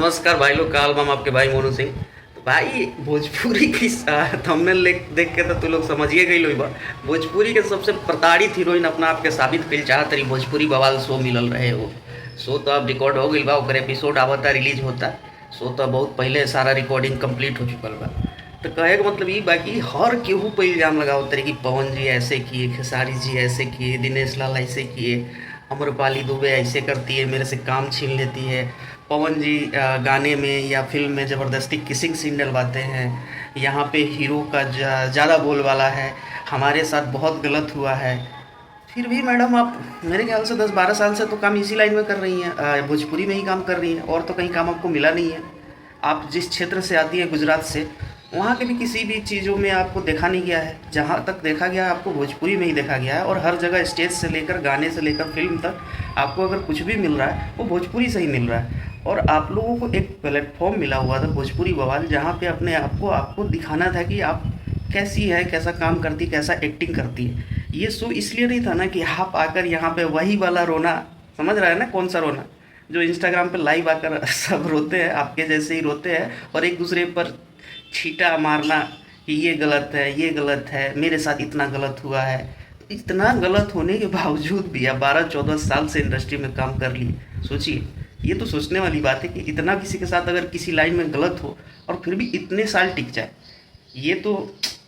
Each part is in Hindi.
नमस्कार भाई लोग, का एल्बम आपके भाई मोनू सिंह। तो भाई भोजपुरी की थंबनेल देख के तो तू लोग समझिए गई लोग बा। भोजपुरी के सबसे प्रताड़ित हीरोइन अपना आपके साबित कइल चाहत रही। भोजपुरी बवाल शो मिलल रहे वो शो तो अब रिकॉर्ड हो गई बा, ओकर एपिसोड आवता रिलीज होता। शो तो बहुत पहले सारा रिकॉर्डिंग कंप्लीट हो चुकल बा। तो कहे का मतलब ये बाकी हर केहू पे इल्ज़ाम लगाओ तरी कि पवन जी ऐसे किए, खेसारी जी ऐसे किए, दिनेश लाल ऐसे किए, अम्रपाली दुबे ऐसे करती है, मेरे से काम छीन लेती है। पवन जी गाने में या फिल्म में ज़बरदस्ती किसिंग सीन डलवाते हैं। यहाँ पे हीरो का ज़्यादा बोलबाला है। हमारे साथ बहुत गलत हुआ है। फिर भी मैडम आप मेरे ख्याल से 10-12 साल से तो काम इसी लाइन में कर रही हैं, भोजपुरी में ही काम कर रही हैं, और तो कहीं काम आपको मिला नहीं है। आप जिस क्षेत्र से आती हैं, गुजरात से, वहाँ के भी किसी भी चीज़ों में आपको देखा नहीं गया है। जहाँ तक देखा गया है आपको भोजपुरी में ही देखा गया है, और हर जगह स्टेज से लेकर गाने से लेकर फिल्म तक आपको अगर कुछ भी मिल रहा है वो भोजपुरी से ही मिल रहा है। और आप लोगों को एक प्लेटफॉर्म मिला हुआ था भोजपुरी बवाल, जहाँ पे अपने आप को आपको दिखाना था कि आप कैसी है, कैसा काम करती, कैसा एक्टिंग करती है। ये शो इसलिए नहीं था ना कि आप आकर यहाँ पे वही वाला रोना, समझ रहा है ना कौन सा रोना, जो इंस्टाग्राम पे लाइव आकर सब रोते हैं, आपके जैसे ही रोते हैं, और एक दूसरे पर छीटा मारना कि ये गलत है, ये गलत है, मेरे साथ इतना गलत हुआ है। इतना गलत होने के बावजूद भी आप 12-14 साल से इंडस्ट्री में काम कर लिए। सोचिए, ये तो सोचने वाली बात है कि इतना किसी के साथ अगर किसी लाइन में गलत हो और फिर भी इतने साल टिक जाए, ये तो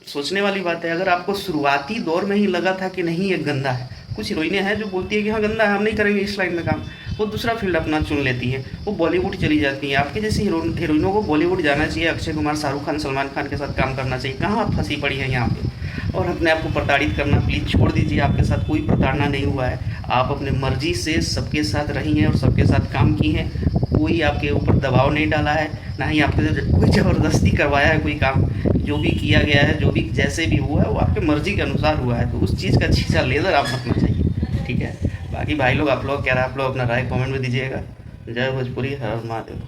सोचने वाली बात है। अगर आपको शुरुआती दौर में ही लगा था कि नहीं ये गंदा है, कुछ हीरोइनें हैं जो बोलती है कि हाँ गंदा है, हम नहीं करेंगे इस लाइन में काम, वो दूसरा फील्ड अपना चुन लेती हैं, वो बॉलीवुड चली जाती हैं। आपके जैसे हीरोइनों को बॉलीवुड जाना चाहिए, अक्षय कुमार, शाहरुख खान, सलमान खान के साथ काम करना चाहिए। कहाँ आप फंसी पड़ी हैं यहाँ पे, और अपने आप को प्रताड़ित करना प्लीज़ छोड़ दीजिए। आपके साथ कोई प्रताड़ना नहीं हुआ है, आप अपने मर्जी से सबके साथ रही हैं और सबके साथ काम की हैं। कोई आपके ऊपर दबाव नहीं डाला है, ना ही आपके कोई ज़बरदस्ती करवाया है कोई काम। जो भी किया गया है, जो भी जैसे भी हुआ है, वो आपके मर्जी के अनुसार हुआ है, तो उस चीज़ का छीछा लेज़र आप रखना चाहिए, ठीक है। बाकी भाई लोग, आप लोग क्या रहा, आप लोग अपना राय कमेंट में दीजिएगा। जय भोजपुरी, हर हर महादेव।